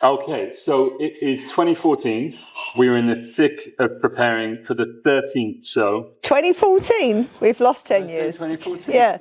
Okay, so it is 2014. We were in the thick of preparing for the 13th show. 2014? We've lost 10 years. 2014? Yeah.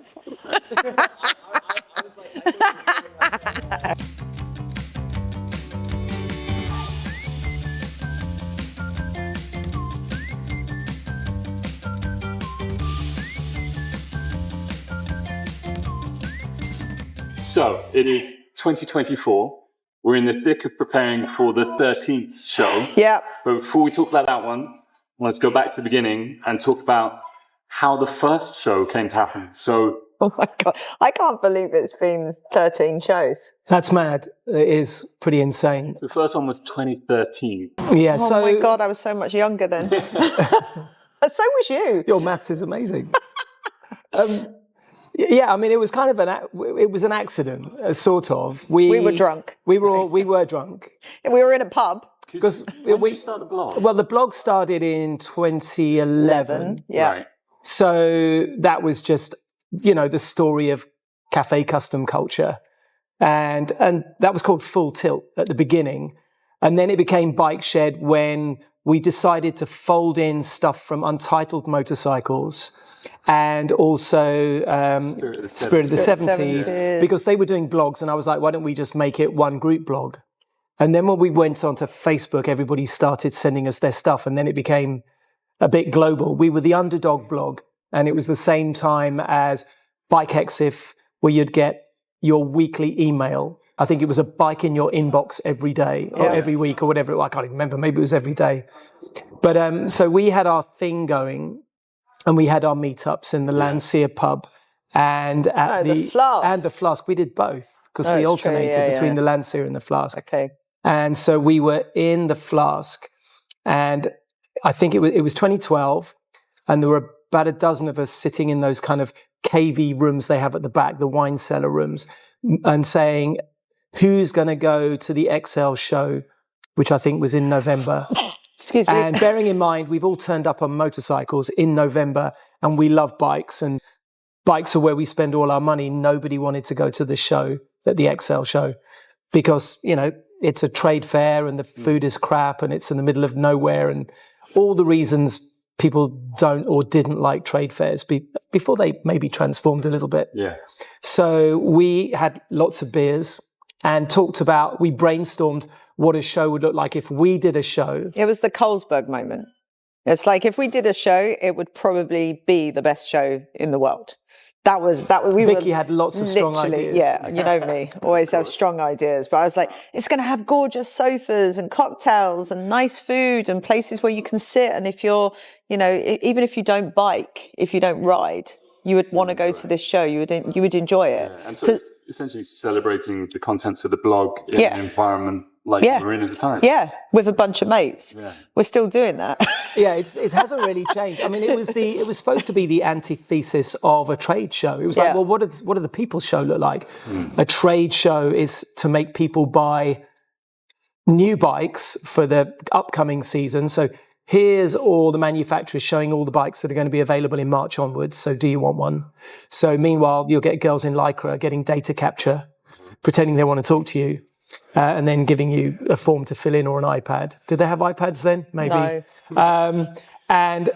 So it is 2024. We're in the thick of preparing for the 13th show. Yeah. But before we talk about that one, let's go back to the beginning and talk about how the first show came to happen. So, Oh my God. I can't believe it's been 13 shows. That's mad. It is pretty insane. the first one was 2013. Yeah. Oh my God, I was so much younger then. So was you. Your maths is amazing. Yeah, I mean, it was kind of an accident, sort of. We were drunk. We were drunk. We were in a pub. Because when did you start the blog? Well, the blog started in 2011. Yeah. Right. So that was just, the story of cafe custom culture. And that was called Full Tilt at the beginning. And then it became Bike Shed when we decided to fold in stuff from Untitled Motorcycles and also Spirit of the 70s, because they were doing blogs. And I was like, why don't we just make it one group blog? And then when we went onto Facebook, everybody started sending us their stuff. And then it became a bit global. We were the underdog blog. And it was the same time as Bike Exif, where you'd get your weekly email. I think it was a bike in your inbox every day or every week or whatever. I can't even remember. Maybe it was every day. But so we had our thing going, and we had our meetups in the Landseer pub and at the Flask. And the Flask. We did both because we alternated between the Landseer and the Flask. Okay. And so we were in the Flask, and I think it was 2012, and there were about a dozen of us sitting in those kind of cavey rooms they have at the back, the wine cellar rooms, and saying, who's going to go to the XL show, which I think was in November. Excuse me. And bearing in mind, we've all turned up on motorcycles in November, and we love bikes, and bikes are where we spend all our money. Nobody wanted to go to the show, at the XL show, because, it's a trade fair and the food is crap and it's in the middle of nowhere and all the reasons people don't or didn't like trade fairs before they maybe transformed a little bit. Yeah. So we had lots of beers and we brainstormed what a show would look like if we did a show. It was the Colesberg moment. It's like if we did a show, it would probably be the best show in the world. Vikki had lots of strong ideas. Yeah, you know me, always have strong ideas. But I was like, it's going to have gorgeous sofas and cocktails and nice food and places where you can sit. And if you're, even if you don't bike, if you don't ride, you would want to go to this show. You would enjoy it. Yeah. And so it's essentially celebrating the contents of the blog in an environment like we were in at the time. Yeah, with a bunch of mates. Yeah. We're still doing that. Yeah, it hasn't really changed. I mean, it was supposed to be the antithesis of a trade show. It was like, well, what do the people's show look like? A trade show is to make people buy new bikes for the upcoming season. So here's all the manufacturers showing all the bikes that are going to be available in March onwards. So do you want one? So meanwhile, you'll get girls in Lycra getting data capture, pretending they want to talk to you. And then giving you a form to fill in or an iPad. Did they have iPads then? Maybe. No. And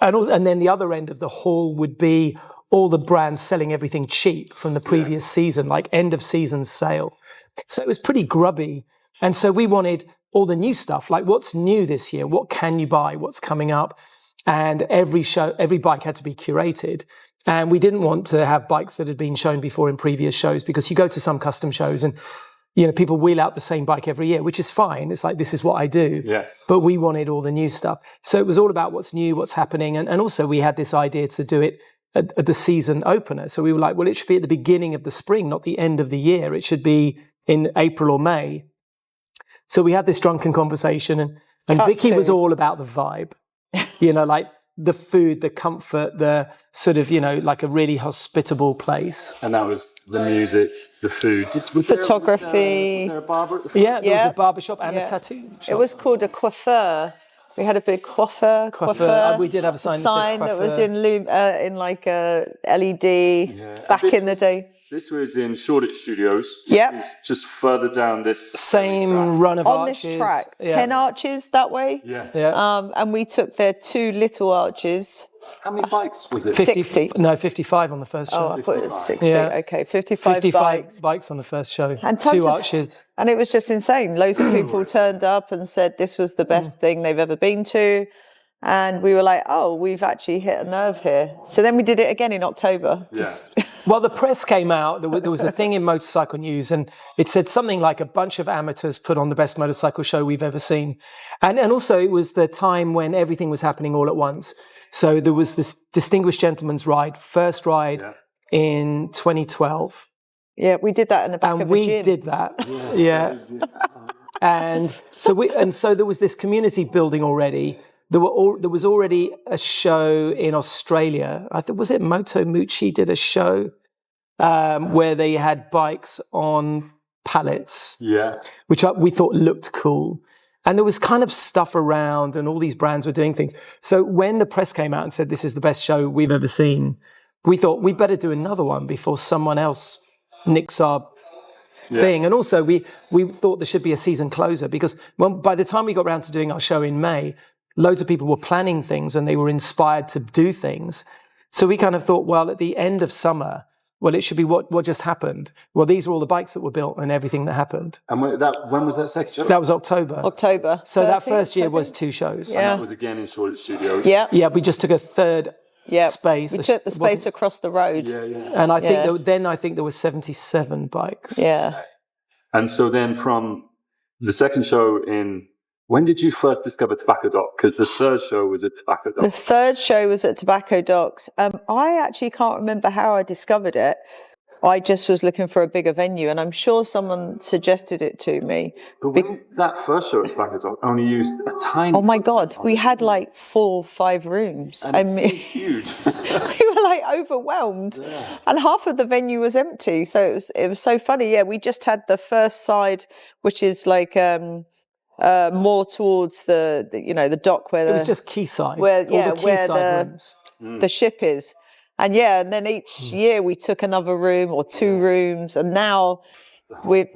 then the other end of the hall would be all the brands selling everything cheap from the previous season, like end of season sale. So it was pretty grubby. And so we wanted all the new stuff, like what's new this year? What can you buy? What's coming up? And every bike had to be curated. And we didn't want to have bikes that had been shown before in previous shows, because you go to some custom shows and people wheel out the same bike every year, which is fine. It's like, this is what I do. Yeah. But we wanted all the new stuff. So it was all about what's new, what's happening. And also we had this idea to do it at the season opener. So we were like, well, it should be at the beginning of the spring, not the end of the year. It should be in April or May. So we had this drunken conversation and Vikki was all about the vibe, like the food, the comfort, the sort of, like a really hospitable place. And that was the music, the food. Photography. Was there a barber? Yeah, there was a barber shop and a tattoo shop. It was called a coiffeur. We had a big coiffeur. We did have a sign that was in like a LED back in the day. This was in Shoreditch Studios. Yep. It's just further down this Same track. run of On arches. this track, Yeah. 10 arches that way. Yeah. And we took their 2 little arches. How many bikes was it? 60. No, 55 on the first show. Oh, I thought it was 60. Yeah. Okay, 55 bikes on the first show. And tons 2 of- arches. And it was just insane. Loads of people turned up and said this was the best thing they've ever been to. And we were like, oh, we've actually hit a nerve here. So then we did it again in October. Well, the press came out. There was a thing in Motorcycle News, and it said something like a bunch of amateurs put on the best motorcycle show we've ever seen. And also it was the time when everything was happening all at once. So there was this Distinguished Gentleman's Ride, first ride in 2012. Yeah, we did that in the back And of a we gym. did that. Yeah. And so there was this community building already. There was already a show in Australia. I think, was it Moto Mucci did a show where they had bikes on pallets, which we thought looked cool. And there was kind of stuff around and all these brands were doing things. So when the press came out and said, this is the best show we've ever seen, we thought we better do another one before someone else nicks our thing. And also we thought there should be a season closer because by the time we got around to doing our show in May, loads of people were planning things and they were inspired to do things. So we kind of thought, well, at the end of summer, well, it should be what just happened. Well, these are all the bikes that were built and everything that happened. And when was that second show? That was October. So 13th, that first year was 2 shows. And that was again in Shoreditch Studios. Yeah. Yeah, we just took a third space. We took the space across the road. And I think I think there were 77 bikes. Yeah. And so then from the second show when did you first discover Tobacco Dock? Because the third show was at Tobacco Dock. The third show was at Tobacco Docks. I actually can't remember how I discovered it. I just was looking for a bigger venue, and I'm sure someone suggested it to me. But when that first show at Tobacco Dock only used a tiny... Oh my God, we had like 4 or 5 rooms. And it seemed huge. We were like overwhelmed, and half of the venue was empty. So it was so funny. Yeah, we just had the first side, which is like more towards the dock where It was just quayside. where all the quayside rooms. the ship is. And then each year we took another room or 2 rooms, and now we're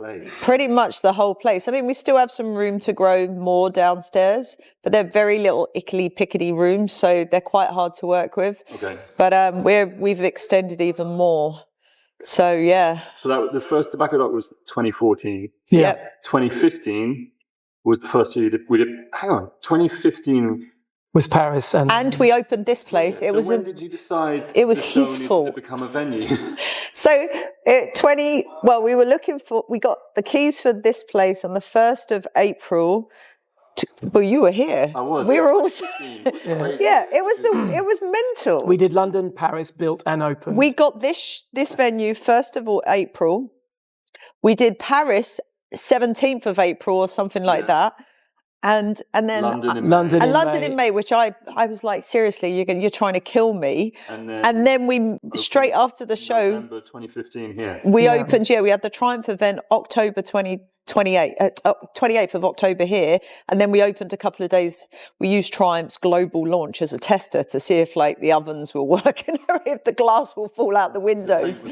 pretty much the whole place. I mean, we still have some room to grow more downstairs, but they're very little ickly-pickety rooms, so they're quite hard to work with. Okay. But we've extended even more. So, yeah. So the first Tobacco Dock was 2014. Yeah. 2015 was the first year we did. Hang on, 2015 was Paris, and we opened this place. So when did you decide? It was the show his needs fault to become a venue. So we were we got the keys for this place on the 1st of April. Well, you were here. I was. We were all. 2015. It was crazy. Yeah, it was mental. We did London, Paris, built and opened. We got this venue 1st of April. We did Paris 17th of April or something like that. And then London in May, which I was like, seriously, you're trying to kill me. And then we straight after the show, November 2015 here. we opened. We had the Triumph event October 28th of October here, and then we opened a couple of days. We used Triumph's global launch as a tester to see if the ovens were working or if the glass will fall out the windows.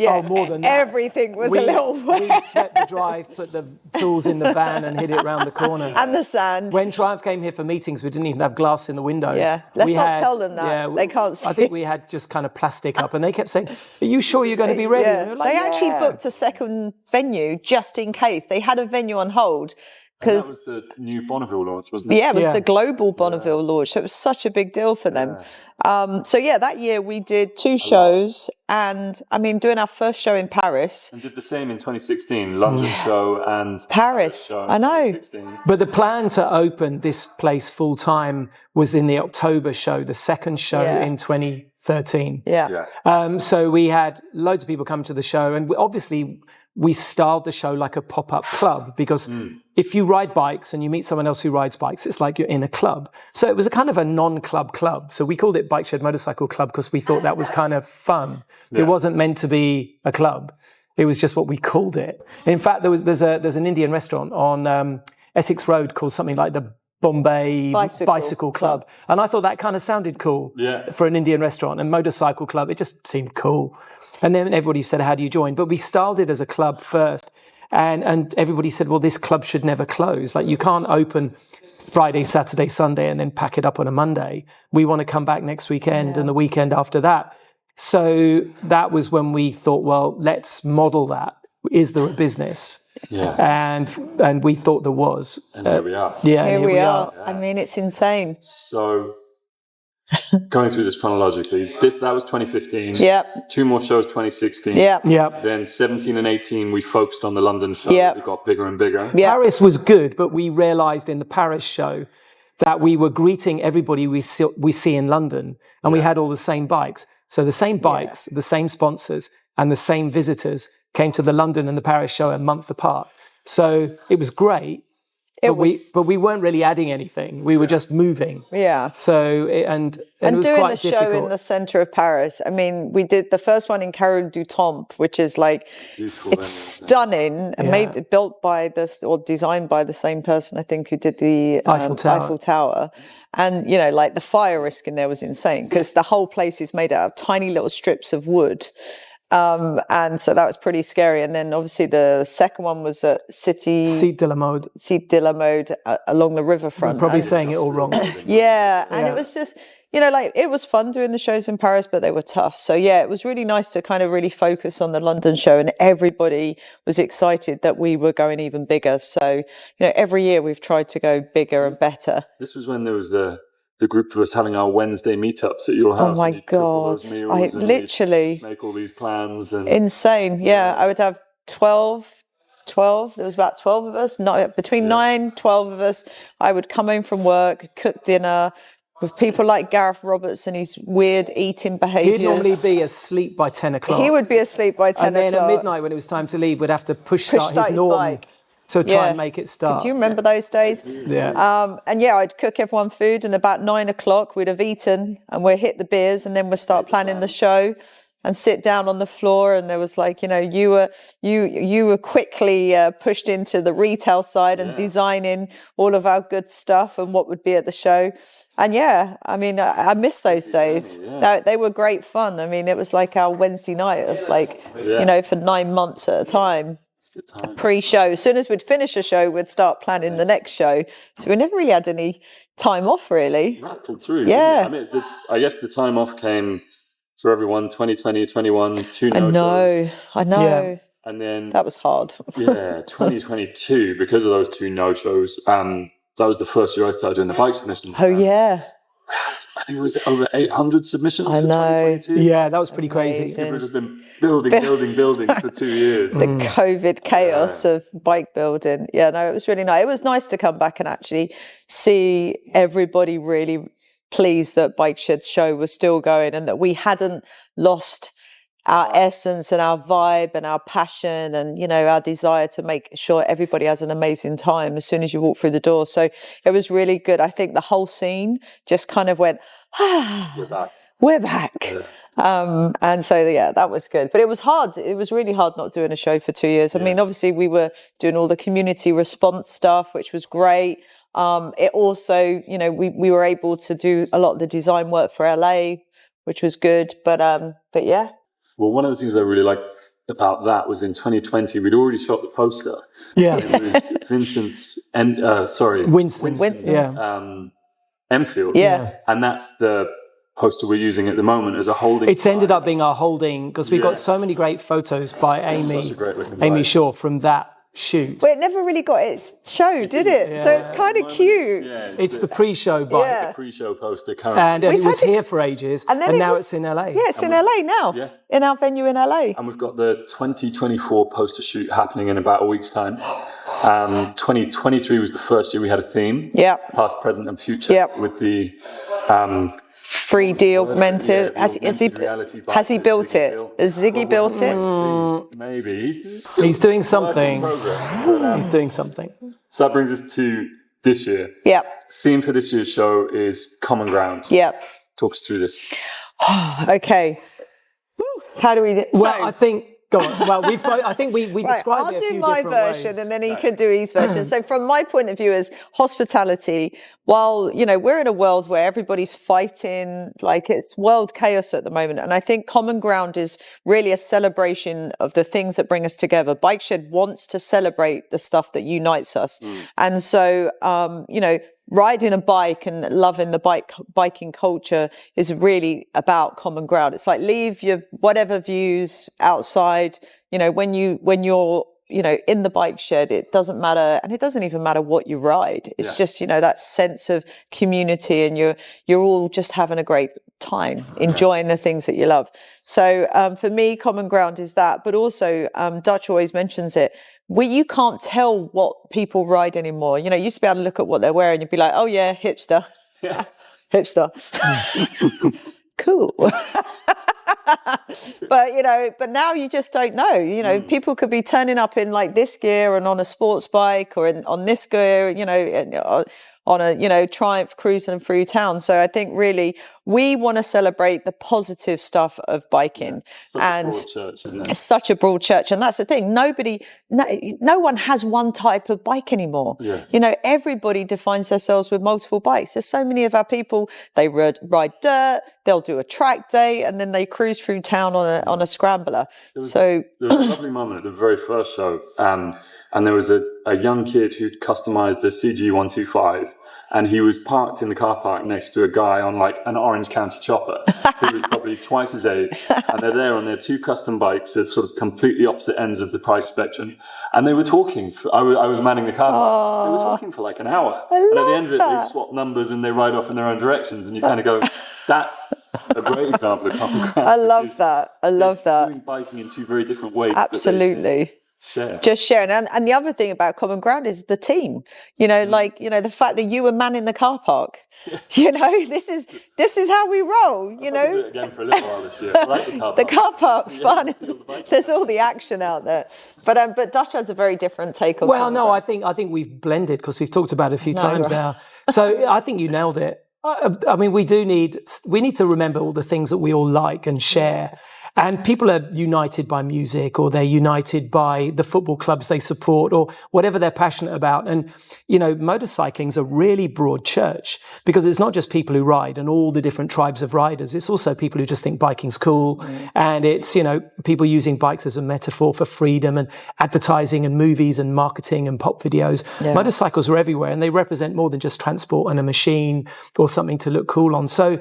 Oh, more than that. Everything was a little wet. We swept the drive, put the tools in the van and hid it round the corner. And the sand. When Triumph came here for meetings, we didn't even have glass in the windows. Yeah, let's not tell them that. They can't see. I think we had just kind of plastic up, and they kept saying, are you sure you're going to be ready? Yeah. And we were like, They actually booked a second venue just in case. They had a venue on hold. That was the new Bonneville launch, wasn't it? Yeah, it was the global Bonneville launch. So it was such a big deal for them. That year we did 2 shows, and doing our first show in Paris. And did the same in 2016, London show and Paris. show I know. 2016. But the plan to open this place full time was in the October show, the second show in 2013. Yeah. So we had loads of people come to the show, and we styled the show like a pop-up club because if you ride bikes and you meet someone else who rides bikes, it's like you're in a club. So it was a kind of a non-club club. So we called it Bike Shed Motorcycle Club because we thought that was kind of fun. Yeah. It wasn't meant to be a club. It was just what we called it. In fact, there's an Indian restaurant on Essex Road called something like the Bombay Bicycle Club. And I thought that kind of sounded cool for an Indian restaurant. And Motorcycle Club, it just seemed cool. And then everybody said, how do you join? But we styled it as a club first. And everybody said, well, this club should never close. Like, you can't open Friday, Saturday, Sunday, and then pack it up on a Monday. We want to come back next weekend and the weekend after that. So that was when we thought, well, let's model that. Is there a business? Yeah. And we thought there was. And here we are. Yeah, Here we are. Yeah. I mean, it's insane. So going through this chronologically, that was 2015. Yep. 2 more shows, 2016. Yep. Yeah. Then 17 and 18, we focused on the London shows. Yep. It got bigger and bigger. Yep. Paris was good, but we realised in the Paris show that we were greeting everybody we see in London, and we had all the same bikes. So the same bikes, the same sponsors, and the same visitors came to the London and the Paris show a month apart. So it was great, but we weren't really adding anything. We were just moving. Yeah. So and it was doing quite the difficult. show in the centre of Paris. I mean, we did the first one in Carreau du Temple, which is like, Beautiful it's stunning, and built by designed by the same person, I think, who did the Eiffel Tower. And, you know, like the fire risk in there was insane because the whole place is made out of tiny little strips of wood. And so that was pretty scary. And then obviously the second one was at Site de la Mode. Along the riverfront. I'm probably saying it all wrong. And it was just, you know, like, it was fun doing the shows in Paris, but they were tough. So yeah, it was really nice to kind of really focus on the London show, and everybody was excited that we were going even bigger. So, you know, every year we've tried to go bigger and better. This was when there was the group of us having our Wednesday meetups at your house. Oh my God. I literally make all these plans. And insane. Yeah. I would have 12. There was about 12 of us, between 9, 12 of us. I would come home from work, cook dinner with people like Gareth Roberts and his weird eating behaviours. He'd normally be asleep by 10 o'clock. He would be asleep by 10 o'clock. And then at midnight, when it was time to leave, we'd have to push start his Norton bike to try and make it start. Do you remember those days? Yeah. And yeah, I'd cook everyone food, and about 9 o'clock we'd have eaten, and we'd hit the beers, and then we'd start planning the show and sit down on the floor. And there was like, you know, you were quickly pushed into the retail side and designing all of our good stuff and what would be at the show. And yeah, I mean, I miss those days. They were great fun. I mean, it was like our Wednesday night of like, you know, for 9 months at a time. Pre-show. As soon as we'd finish a show, we'd start planning the next show. So we never really had any time off, really. Rattled through. Yeah. I mean, I guess the time off came for everyone, 2020, 21, 2 no-shows. I know. Yeah. And then... that was hard. 2022, because of those 2 no-shows, that was the first year I started doing the bike submissions. Oh, yeah. I think it was over 800 submissions for know. 2022. Yeah, that was pretty crazy. People have just been building for 2 years. The COVID chaos of bike building. Yeah, no, it was really nice. It was nice to come back and actually see everybody really pleased that Bike Shed's show was still going, and that we hadn't lost our essence and our vibe and our passion and, you know, our desire to make sure everybody has an amazing time as soon as you walk through the door. So it was really good. I think the whole scene just kind of went, we're back. Yeah. And so, yeah, that was good. But it was hard. It was really hard not doing a show for 2 years. I mean, obviously we were doing all the community response stuff, which was great. It also, you know, we were able to do a lot of the design work for LA, which was good. But yeah. Well, one of the things I really liked about that was in 2020, we'd already shot the poster. Yeah. It was Winston's Enfield. Yeah. And that's the poster we're using at the moment as a holding. It's ended up being our holding, because we've got so many great photos by Amy Shaw from that shoot. But it never really got its show, did it? Yeah. So it's kind of cute. It's the pre-show bike. Yeah. The pre-show poster currently. And it was here for ages, and now it's in LA. Yeah, it's in LA now. Yeah. In our venue in LA. And we've got the 2024 poster shoot happening in about a week's time. 2023 was the first year we had a theme. Yeah. Past, present and future. Yeah. With the 3D augmented. Has he built it? Has Ziggy built it? Maybe. He's doing something. He's doing something. So that brings us to this year. Yeah. Theme for this year's show is Common Ground. Yeah. Talk us through this. Okay. How do we... Well, I think Go on. Well, I think we described I'll it a few do my different version ways. and then he can do his version. So from my point of view as hospitality, while, we're in a world where everybody's fighting, like it's world chaos at the moment. And I think Common Ground is really a celebration of the things that bring us together. Bike Shed wants to celebrate the stuff that unites us. And so, riding a bike and loving the biking culture is really about common ground. It's like leave your whatever views outside. When you're in the bike shed, it doesn't matter, and it doesn't even matter what you ride. It's just that sense of community, and you're all just having a great time, enjoying the things that you love. So for me, common ground is that, but also Dutch always mentions it. You can't tell what people ride anymore. You used to be able to look at what they're wearing. You'd be like, oh yeah, hipster. Yeah. Hipster. Cool. But now you just don't know. People could be turning up in like this gear and on a sports bike, or on this gear, on a Triumph cruising through town. So I think really we want to celebrate the positive stuff of biking. Yeah, such a broad church, isn't it? It's such a broad church. And that's the thing. No one has one type of bike anymore. Yeah. Everybody defines themselves with multiple bikes. There's so many of our people, they ride dirt, they'll do a track day, and then they cruise through town on a scrambler. There was a lovely moment at the very first show. And there was a young kid who'd customized a CG125, and he was parked in the car park next to a guy on like an Orange County chopper who was probably twice his age. And they're there on their two custom bikes at sort of completely opposite ends of the price spectrum. And they were talking. I was manning the car park. They were talking for like an hour. And at the end of it, they swap numbers and they ride off in their own directions. And you kind of go, that's a great example of common ground. I love that. Doing biking in two very different ways. Absolutely. Just sharing. And the other thing about common ground is the team, the fact that you were manning the car park, this is how we roll, I'll do it again for a little while this year. I like the car park. The car park's fun. There's all the action out there. But Dutch has a very different take on Well, no, I think we've blended, because we've talked about it a few times now. So I think you nailed it. I mean, we need to remember all the things that we all like and share. And people are united by music, or they're united by the football clubs they support, or whatever they're passionate about. And, motorcycling's a really broad church, because it's not just people who ride and all the different tribes of riders. It's also people who just think biking's cool. And it's, people using bikes as a metaphor for freedom, and advertising and movies and marketing and pop videos. Yeah. Motorcycles are everywhere, and they represent more than just transport and a machine or something to look cool on. So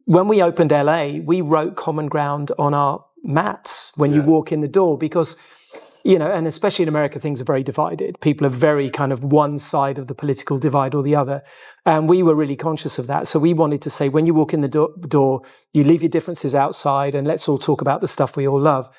when we opened LA, we wrote Common Ground on our mats when you walk in the door, because, and especially in America, things are very divided. People are very kind of one side of the political divide or the other. And we were really conscious of that. So we wanted to say, when you walk in the door, you leave your differences outside, and let's all talk about the stuff we all love.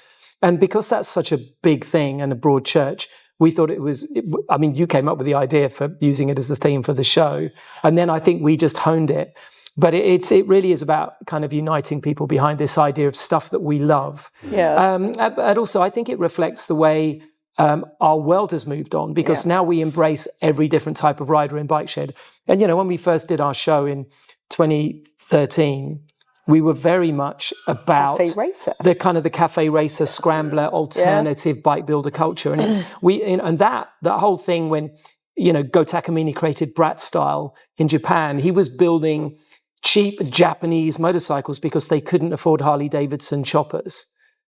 And because that's such a big thing and a broad church, we thought you came up with the idea for using it as the theme for the show. And then I think we just honed it. But it really is about kind of uniting people behind this idea of stuff that we love. Yeah. And also, I think it reflects the way our world has moved on, because now we embrace every different type of rider in Bike Shed. And, when we first did our show in 2013, we were very much about the kind of the cafe racer, scrambler, alternative bike builder culture. And that whole thing when, Go Takamine created Brat Style in Japan, he was building cheap Japanese motorcycles because they couldn't afford Harley Davidson choppers.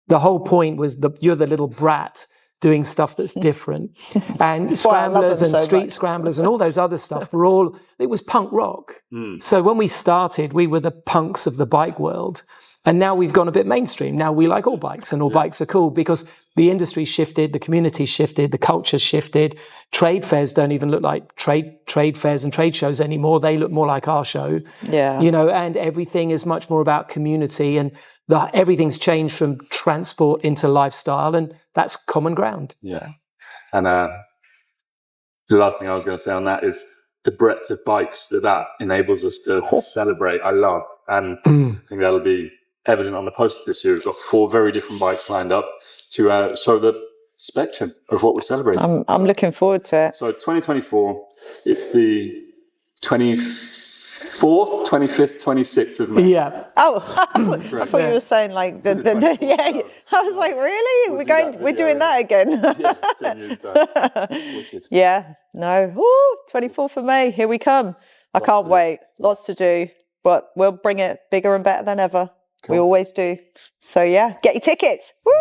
The whole point was you're the little brat doing stuff that's different. And scramblers and street scramblers and all those other stuff it was punk rock. So when we started, we were the punks of the bike world. And now we've gone a bit mainstream. Now we like all bikes, and all bikes are cool, because the industry shifted, the community shifted, the culture shifted. Trade fairs don't even look like trade fairs and trade shows anymore. They look more like our show. Yeah. And everything is much more about community, and everything's changed from transport into lifestyle, and that's common ground. Yeah. And the last thing I was going to say on that is the breadth of bikes that enables us to celebrate. I love, and I think that'll be evident on the poster this year. We've got 4 very different bikes lined up to show the spectrum of what we're celebrating. I'm looking forward to it. So 2024, it's the 25th 4th, 25th, 26th of May. Yeah. Oh, I thought you were saying like yeah. I was like, really? We're doing that again. Yeah, 10 years time. Wicked. Yeah. No. Ooh, 24th of May. Here we come. I can't wait. Lots to do, but we'll bring it bigger and better than ever. Cool. We always do. So yeah, get your tickets. Woo!